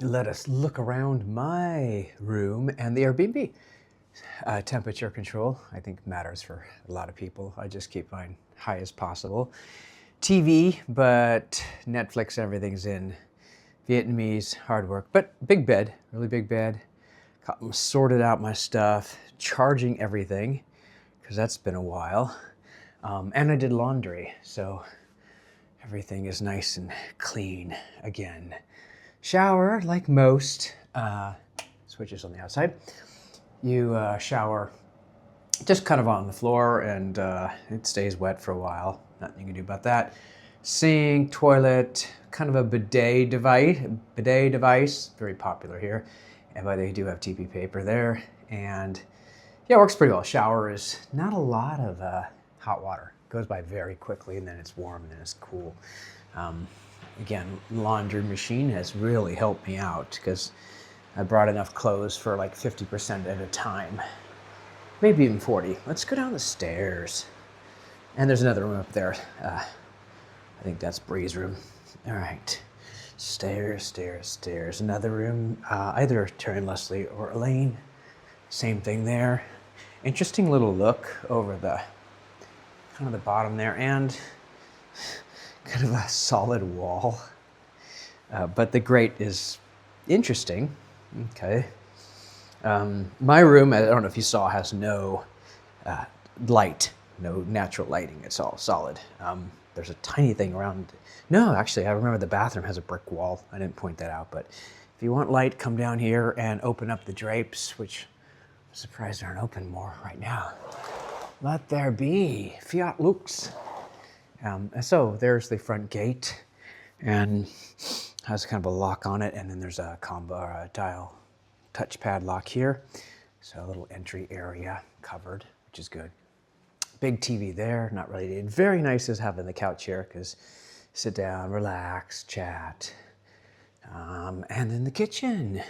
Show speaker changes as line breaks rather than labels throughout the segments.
let us look around my room and the Airbnb. Temperature control, I think, matters for a lot of people. I just keep mine high as possible. TV, but Netflix, everything's in Vietnamese, hard work. But big bed, really big bed. Sorted out my stuff, charging everything, because that's been a while. And I did laundry, so everything is nice and clean again. Shower, like most, switches on the outside. You shower just kind of on the floor, and it stays wet for a while. Nothing you can do about that. Sink, toilet, kind of a bidet device, very popular here. But they do have TP paper there, and yeah, it works pretty well. Shower is not a lot of hot water. It goes by very quickly, and then it's warm, and then it's cool. Again, laundry machine has really helped me out because I brought enough clothes for like 50% at a time, maybe even 40. Let's go down the stairs. And there's another room up there. I think that's Bree's room. All right, stairs, stairs, stairs. Another room, either Terry and Leslie or Elaine. Same thing there. Interesting little look over the kind of the bottom there, and kind of a solid wall. But the grate is interesting. Okay. My room, I don't know if you saw, has no light, no natural lighting. It's all solid. There's a tiny thing around. No, actually, I remember the bathroom has a brick wall. I didn't point that out, but if you want light, come down here and open up the drapes, which I'm surprised aren't open more right now. Let there be. Fiat lux. So there's the front gate, and has kind of a lock on it, and then there's a combo or a dial touchpad lock here. So a little entry area covered, which is good. Big TV there, not really needed. Very nice is having the couch here, because sit down, relax, chat. And then the kitchen.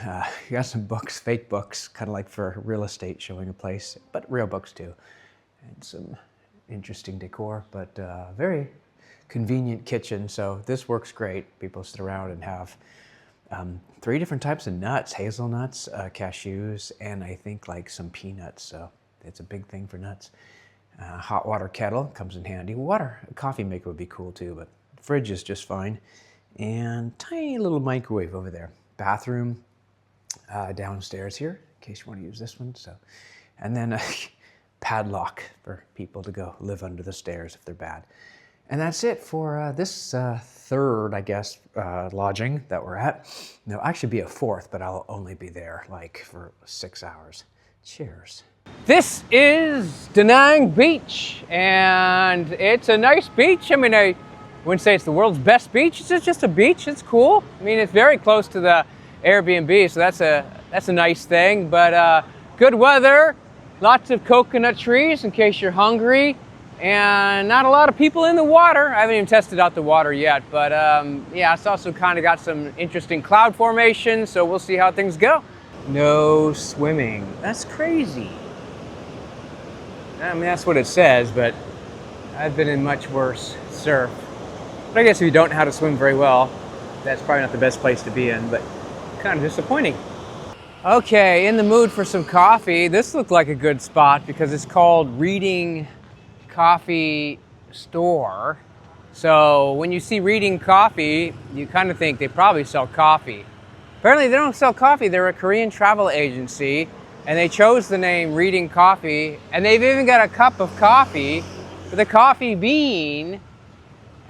You got some books, fake books, kind of like for real estate, showing a place, but real books too. And some interesting decor, but very convenient kitchen. So this works great. People sit around and have 3 different types of nuts: hazelnuts, cashews, and I think like some peanuts. So it's a big thing for nuts. Hot water kettle comes in handy. A coffee maker would be cool too, but fridge is just fine. And tiny little microwave over there. Bathroom downstairs here, in case you want to use this one. So, and then a padlock for people to go live under the stairs if they're bad. And that's it for this third, I guess, lodging that we're at. There'll actually be a fourth, but I'll only be there like for 6 hours. Cheers. This is Da Nang Beach, and it's a nice beach. I mean, I wouldn't say it's the world's best beach. It's just a beach. It's cool. I mean, it's very close to the Airbnb, so that's a nice thing. But good weather, lots of coconut trees in case you're hungry, and not a lot of people in the water. I haven't even tested out the water yet, but yeah, it's also kind of got some interesting cloud formation, so we'll see how things go. No swimming. That's crazy. I mean, that's what it says, but I've been in much worse surf. But I guess if you don't know how to swim very well, that's probably not the best place to be in, but kind of disappointing. Okay, in the mood for some coffee. This looked like a good spot because it's called Reading Coffee Store. So when you see Reading Coffee, you kind of think they probably sell coffee. Apparently they don't sell coffee. They're a Korean travel agency, and they chose the name Reading Coffee, and they've even got a cup of coffee with a coffee bean,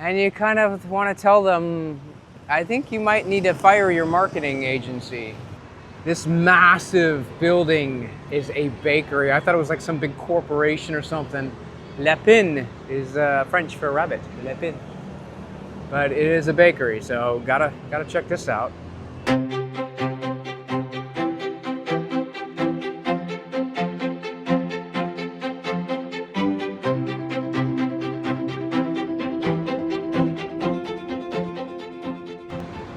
and you kind of want to tell them, I think you might need to fire your marketing agency. This massive building is a bakery. I thought it was like some big corporation or something. Lapin is French for rabbit, lapin. But it is a bakery, so gotta check this out.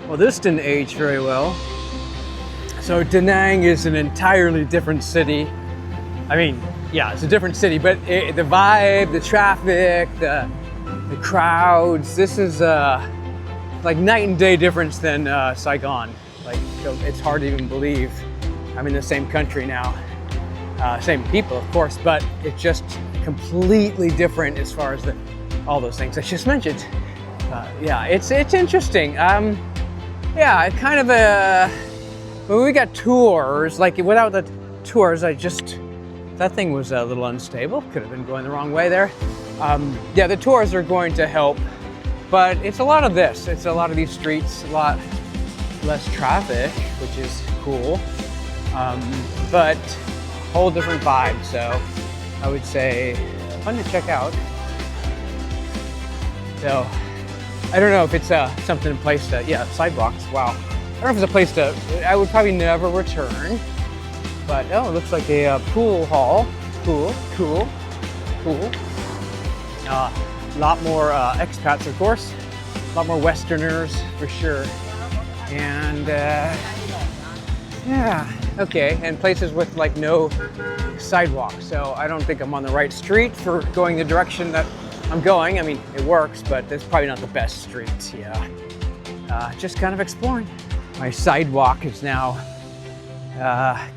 Well, this didn't age very well. So Da Nang is an entirely different city. I mean, yeah, it's a different city, but the vibe, the traffic, the crowds, this is like night and day difference than Saigon. Like, it's hard to even believe I'm in the same country now. Same people, of course, but it's just completely different as far as all those things I just mentioned. Yeah, it's interesting. Yeah, kind of when we got tours, like without the tours, that thing was a little unstable. Could have been going the wrong way there. Yeah, the tours are going to help, but it's a lot of this. It's a lot of these streets, a lot less traffic, which is cool, but whole different vibe. So I would say fun to check out. So I don't know if it's something in place to, yeah, sidewalks, wow. I don't know if it's a place to, I would probably never return, but oh, it looks like a pool hall. Cool. A lot more expats, of course. A lot more Westerners, for sure. And yeah, okay, and places with like no sidewalk. So I don't think I'm on the right street for going the direction that I'm going. I mean, it works, but it's probably not the best street, yeah. Just kind of exploring. My sidewalk is now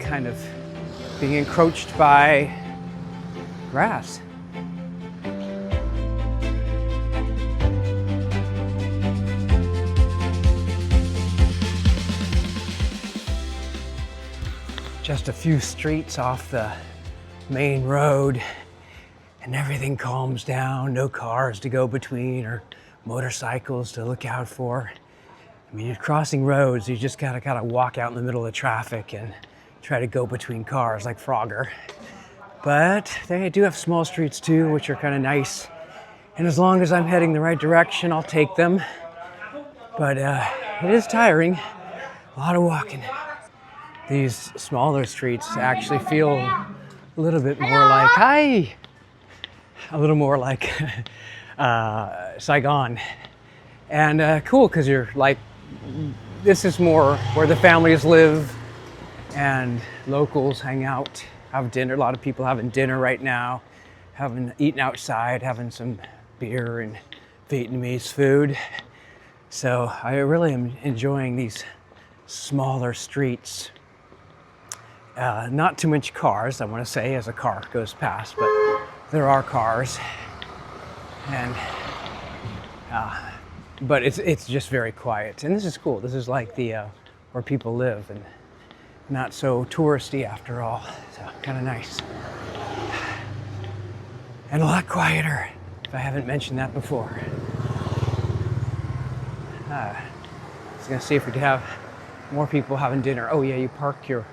kind of being encroached by grass. Just a few streets off the main road and everything calms down. No cars to go between or motorcycles to look out for. I mean, you're crossing roads, you just gotta walk out in the middle of traffic and try to go between cars like Frogger. But they do have small streets too, which are kind of nice. And as long as I'm heading the right direction, I'll take them. But it is tiring, a lot of walking. These smaller streets actually feel a little bit more like, a little more like Saigon. And cool, because you're like, this is more where the families live and locals hang out, have dinner. A lot of people having dinner right now, eating outside, having some beer and Vietnamese food. So I really am enjoying these smaller streets. Not too much cars, I want to say, as a car goes past, but there are cars. And but it's just very quiet, and this is cool. This is like the where people live, and not so touristy after all. So kind of nice, and a lot quieter. If I haven't mentioned that before. I was gonna see if we could have more people having dinner. Oh yeah, you park your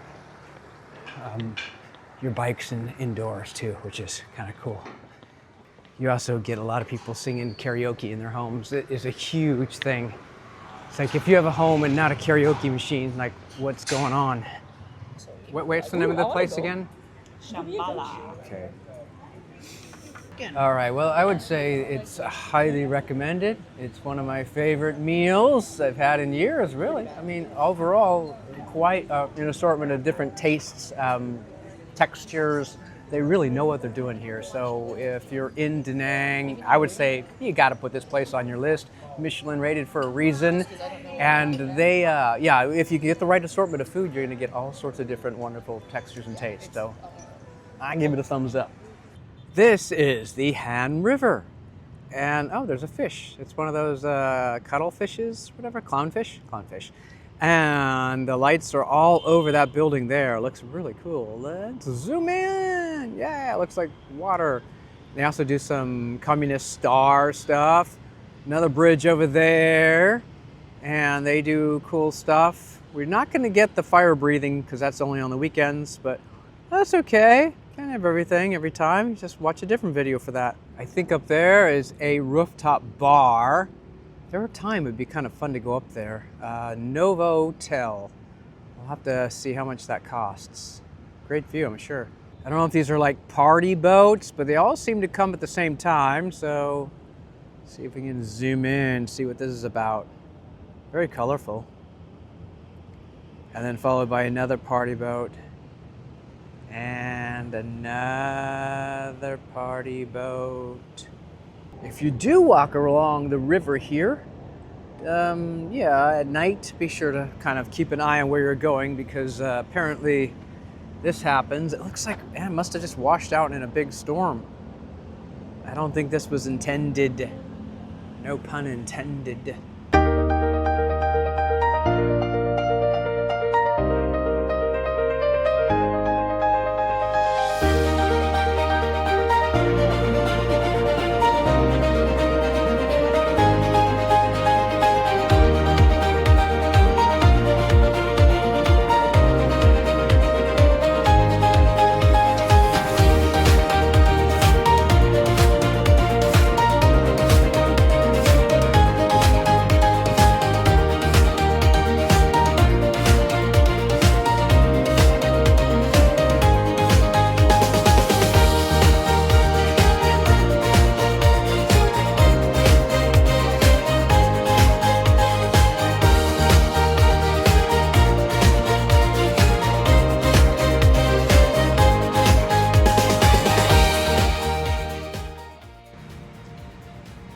bikes indoors too, which is kind of cool. You also get a lot of people singing karaoke in their homes. It is a huge thing. It's like if you have a home and not a karaoke machine, like what's going on? What's the name of the place again?
Shambhala.
Okay. All right, well, I would say it's highly recommended. It's one of my favorite meals I've had in years, really. I mean, overall, quite an assortment of different tastes, textures. They really know what they're doing here. So if you're in Da Nang, I would say you got to put this place on your list. Michelin rated for a reason. And they, yeah, if you get the right assortment of food, you're going to get all sorts of different wonderful textures and tastes. So I give it a thumbs up. This is the Han River. And oh, there's a fish. It's one of those cuttlefishes, whatever, clownfish? Clownfish. And the lights are all over that building there. It looks really cool. Let's zoom in. Yeah, it looks like water. They also do some communist star stuff. Another bridge over there. And they do cool stuff. We're not going to get the fire breathing because that's only on the weekends, but that's okay. Can't have everything every time. Just watch a different video for that. I think up there is a rooftop bar. If there were time, it'd be kind of fun to go up there. Novotel. We'll have to see how much that costs. Great view, I'm sure. I don't know if these are like party boats, but they all seem to come at the same time. So see if we can zoom in, see what this is about. Very colorful. And then followed by another party boat. And another party boat. If you do walk along the river here, Yeah, at night, be sure to kind of keep an eye on where you're going because apparently this happens. It looks like, man, it must have just washed out in a big storm. I don't think this was intended. No pun intended.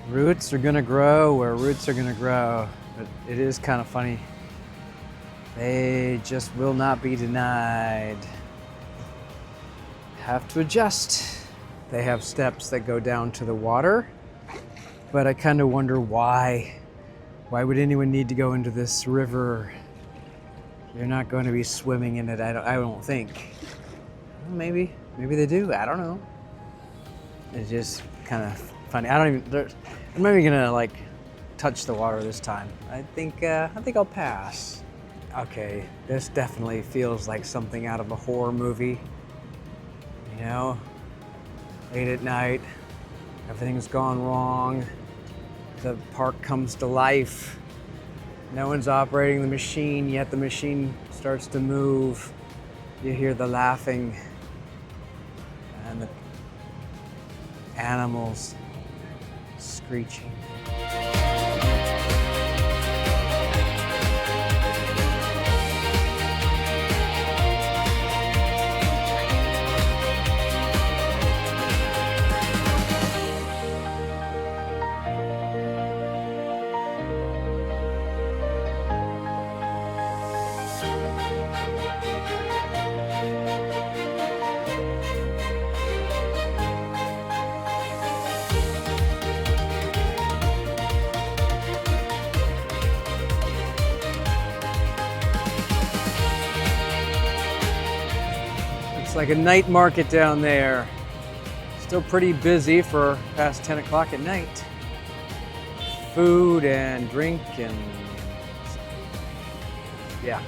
Roots are gonna grow where roots are gonna grow. But it is kind of funny. They just will not be denied. Have to adjust. They have steps that go down to the water, but I kind of wonder why. Why would anyone need to go into this river? You're not going to be swimming in it, I don't think. Maybe they do, I don't know. It's just kind of funny. I'm not even gonna like touch the water this time. I think I'll pass. Okay, this definitely feels like something out of a horror movie. You know, late at night, everything's gone wrong. The park comes to life. No one's operating the machine, yet the machine starts to move. You hear the laughing and the animals screeching. It's like a night market down there. Still pretty busy for past 10 o'clock at night. Food and drink and yeah,